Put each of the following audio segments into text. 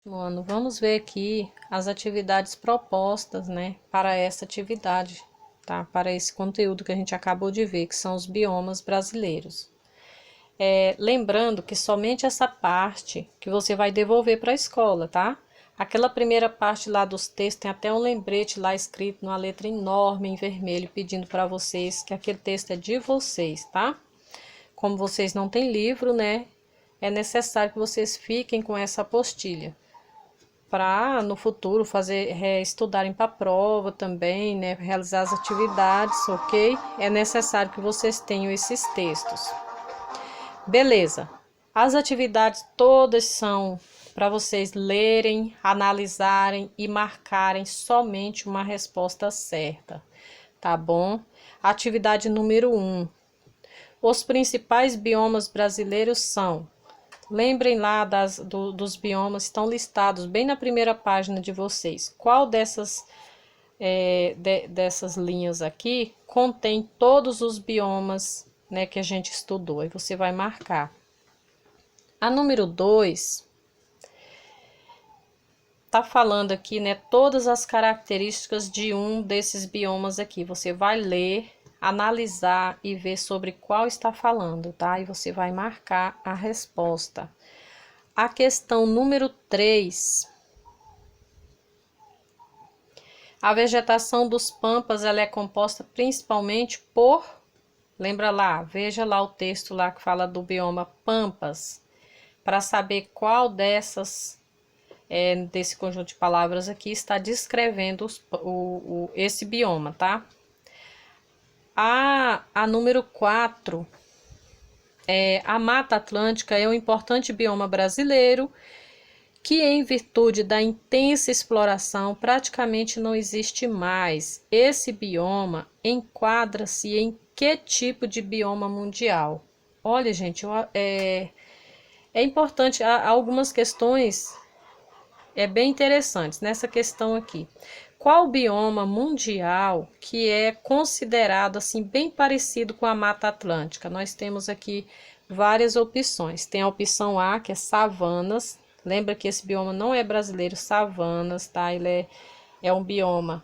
Mano, vamos ver aqui as atividades propostas, né, para essa atividade, tá? Para esse conteúdo que a gente acabou de ver, que são os biomas brasileiros. Lembrando que somente essa parte que você vai devolver para a escola, tá? Aquela primeira parte lá dos textos tem até um lembrete lá escrito numa letra enorme em vermelho pedindo para vocês que aquele texto é de vocês, tá? Como vocês não têm livro, né, é necessário que vocês fiquem com essa apostila para no futuro estudarem para a prova também, né, realizar as atividades, ok? É necessário que vocês tenham esses textos. Beleza. As atividades todas são para vocês lerem, analisarem e marcarem somente uma resposta certa, tá bom? Atividade número 1. Os principais biomas brasileiros são. Lembrem lá dos biomas, estão listados bem na primeira página de vocês. Qual dessas linhas aqui contém todos os biomas, né, que a gente estudou? Aí você vai marcar. A número 2 tá falando aqui, né, todas as características de um desses biomas aqui. Você vai ler, analisar e ver sobre qual está falando, tá? E você vai marcar a resposta. A questão número 3. A vegetação dos pampas ela é composta principalmente por... Lembra lá, veja lá o texto lá que fala do bioma pampas, para saber qual desse conjunto de palavras aqui está descrevendo esse bioma, tá? A número 4. A Mata Atlântica é um importante bioma brasileiro que, em virtude da intensa exploração, praticamente não existe mais. Esse bioma enquadra-se em que tipo de bioma mundial? Olha, gente, é importante, há algumas questões bem interessantes nessa questão aqui. Qual bioma mundial que é considerado assim bem parecido com a Mata Atlântica? Nós temos aqui várias opções. Tem a opção A, que é savanas. Lembra que esse bioma não é brasileiro, savanas, tá? Ele é um bioma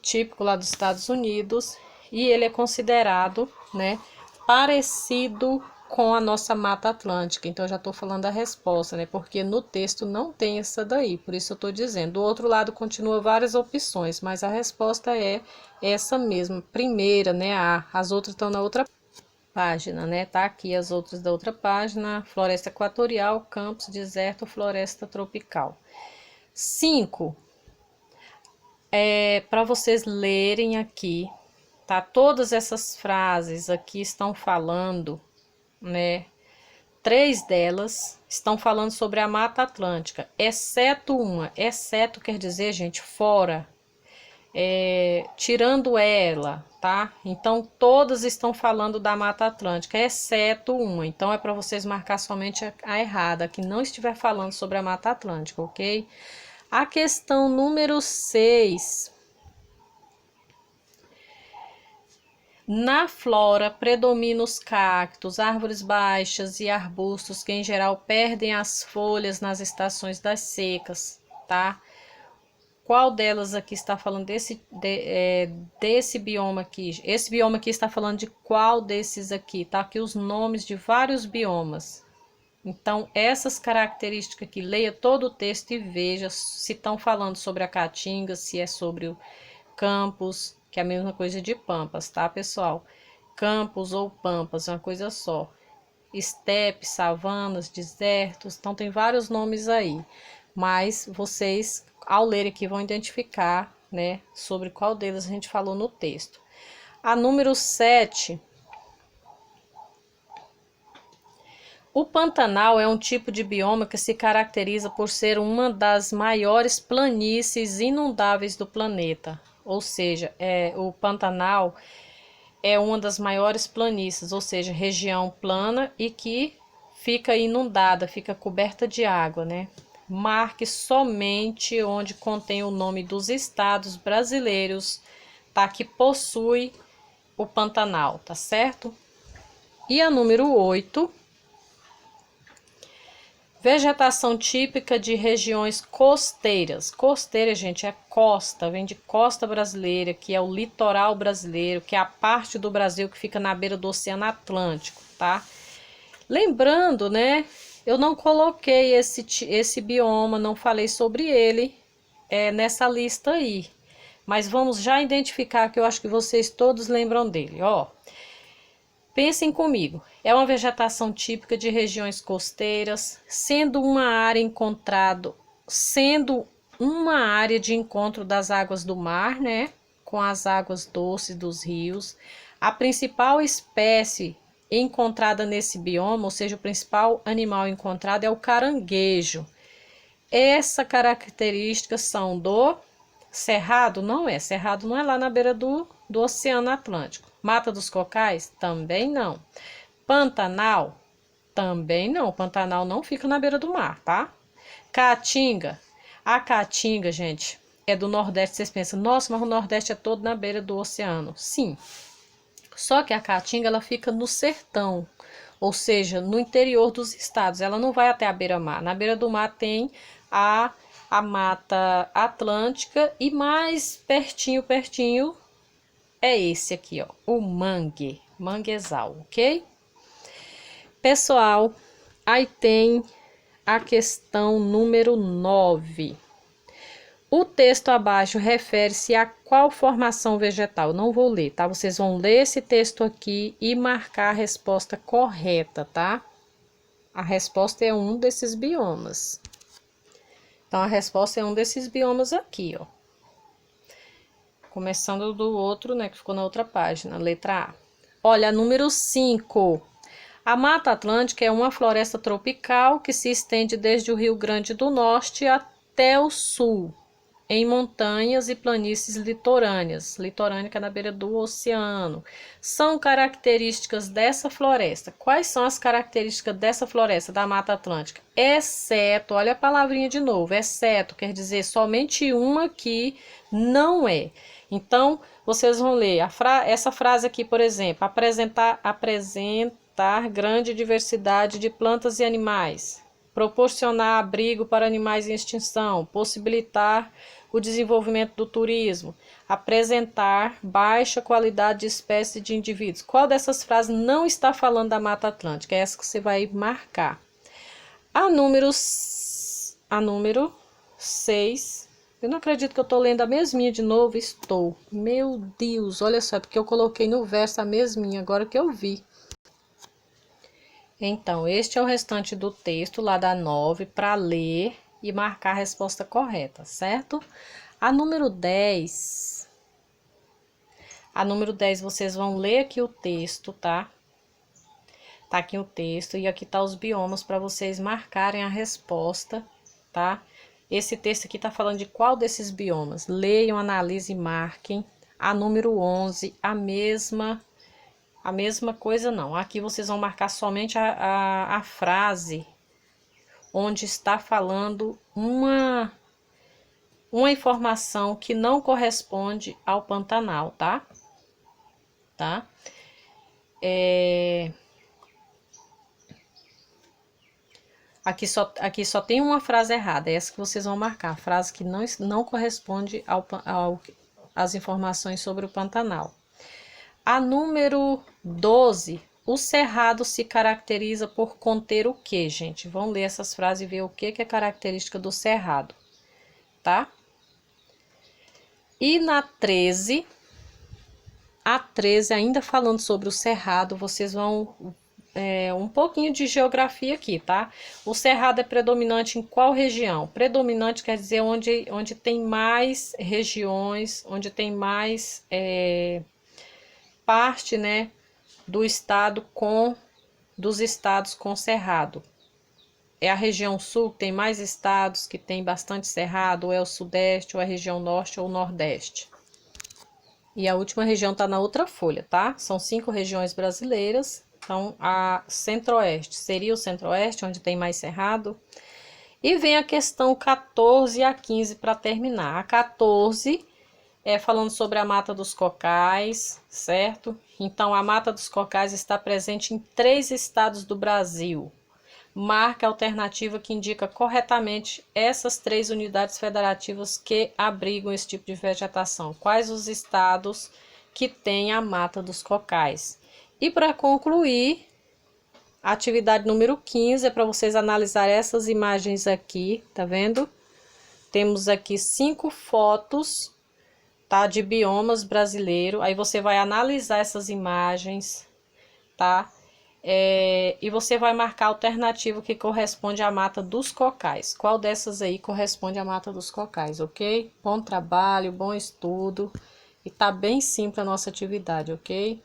típico lá dos Estados Unidos e ele é considerado, né, parecido com a nossa Mata Atlântica. Então, eu já estou falando a resposta, né? Porque no texto não tem essa daí, por isso eu estou dizendo. Do outro lado, continua várias opções, mas a resposta é essa mesma, primeira, né? As outras estão na outra página, né? Tá aqui as outras da outra página: floresta equatorial, campos, deserto, floresta tropical. 5. Para vocês lerem aqui, tá? Todas essas frases aqui estão falando, né? 3 delas estão falando sobre a Mata Atlântica, exceto uma. Exceto quer dizer, gente, fora, tirando ela, tá? Então, todas estão falando da Mata Atlântica, exceto uma. Então, é para vocês marcar somente a errada, que não estiver falando sobre a Mata Atlântica, ok? A questão número 6. Na flora predominam os cactos, árvores baixas e arbustos que em geral perdem as folhas nas estações das secas, tá? Qual delas aqui está falando desse bioma aqui? Esse bioma aqui está falando de qual desses aqui? Tá aqui os nomes de vários biomas. Então, essas características aqui, leia todo o texto e veja se estão falando sobre a caatinga, se é sobre o campos, que é a mesma coisa de pampas, tá, pessoal? Campos ou pampas, é uma coisa só. Estepe, savanas, desertos, então tem vários nomes aí. Mas vocês, ao ler aqui, vão identificar, né, sobre qual deles a gente falou no texto. A número 7. O Pantanal é um tipo de bioma que se caracteriza por ser uma das maiores planícies inundáveis do planeta. Ou seja, o Pantanal é uma das maiores planícies, ou seja, região plana e que fica inundada, fica coberta de água, né? Marque somente onde contém o nome dos estados brasileiros, tá? Que possui o Pantanal, tá certo? E a número 8. Vegetação típica de regiões costeiras. Costeira, gente, é costa, vem de costa brasileira, que é o litoral brasileiro, que é a parte do Brasil que fica na beira do Oceano Atlântico, tá? Lembrando, né, eu não coloquei esse bioma, não falei sobre ele nessa lista aí. Mas vamos já identificar, que eu acho que vocês todos lembram dele, ó. Pensem comigo, é uma vegetação típica de regiões costeiras, sendo uma área de encontro das águas do mar, né, com as águas doces dos rios. A principal espécie encontrada nesse bioma, ou seja, o principal animal encontrado é o caranguejo. Essa característica são do cerrado? Cerrado não é lá na beira do Oceano Atlântico. Mata dos Cocais? Também não. Pantanal? Também não. Pantanal não fica na beira do mar, tá? Caatinga? A Caatinga, gente, é do Nordeste. Vocês pensam, nossa, mas o Nordeste é todo na beira do oceano. Sim. Só que a Caatinga, ela fica no sertão, ou seja, no interior dos estados. Ela não vai até a beira-mar. Na beira do mar tem a Mata Atlântica e mais pertinho é esse aqui, ó, o manguezal, ok? Pessoal, aí tem a questão número 9. O texto abaixo refere-se a qual formação vegetal? Não vou ler, tá? Vocês vão ler esse texto aqui e marcar a resposta correta, tá? A resposta é um desses biomas. Então, a resposta é um desses biomas aqui, ó. Começando do outro, né, que ficou na outra página, letra A. Olha, número 5. A Mata Atlântica é uma floresta tropical que se estende desde o Rio Grande do Norte até o sul, em montanhas e planícies litorâneas. Litorânea que é na beira do oceano. São características dessa floresta. Quais são as características dessa floresta, da Mata Atlântica? Exceto, olha a palavrinha de novo, exceto, quer dizer somente uma que não é. Então, vocês vão ler essa frase aqui, por exemplo, apresentar grande diversidade de plantas e animais, proporcionar abrigo para animais em extinção, possibilitar o desenvolvimento do turismo, apresentar baixa qualidade de espécies de indivíduos. Qual dessas frases não está falando da Mata Atlântica? É essa que você vai marcar. A número 6. Eu não acredito que eu estou lendo a mesminha de novo. Estou. Meu Deus, olha só, porque eu coloquei no verso a mesminha, agora que eu vi. Então, este é o restante do texto lá da 9 para ler e marcar a resposta correta, certo? A número 10. A número 10, vocês vão ler aqui o texto, tá? Tá aqui o texto e aqui tá os biomas para vocês marcarem a resposta, tá? Esse texto aqui tá falando de qual desses biomas? Leiam, analisem e marquem. A número 11, a mesma coisa não. Aqui vocês vão marcar somente a frase onde está falando uma informação que não corresponde ao Pantanal, tá? Aqui só tem uma frase errada, é essa que vocês vão marcar, a frase que não corresponde às informações sobre o Pantanal. A número 12, o cerrado se caracteriza por conter o que, gente? Vamos ler essas frases e ver o que é característica do cerrado, tá? E na 13, a 13, ainda falando sobre o cerrado, vocês vão... um pouquinho de geografia aqui, tá? O cerrado é predominante em qual região? Predominante quer dizer onde tem mais regiões, onde tem mais parte, né, dos estados com cerrado. É a região sul que tem mais estados, que tem bastante cerrado, ou é o sudeste, ou é a região norte ou nordeste. E a última região tá na outra folha, tá? São 5 regiões brasileiras. Então, a centro-oeste seria o centro-oeste, onde tem mais cerrado. E vem a questão 14 e a 15 para terminar. A 14 é falando sobre a Mata dos Cocais, certo? Então, a Mata dos Cocais está presente em 3 estados do Brasil: marque a alternativa que indica corretamente essas 3 unidades federativas que abrigam esse tipo de vegetação. Quais os estados que têm a Mata dos Cocais? E para concluir, a atividade número 15 é para vocês analisar essas imagens aqui, tá vendo? Temos aqui 5 fotos, tá? De biomas brasileiros. Aí você vai analisar essas imagens, tá? E você vai marcar a alternativa que corresponde à Mata dos Cocais. Qual dessas aí corresponde à Mata dos Cocais, ok? Bom trabalho, bom estudo. E tá bem simples a nossa atividade, ok?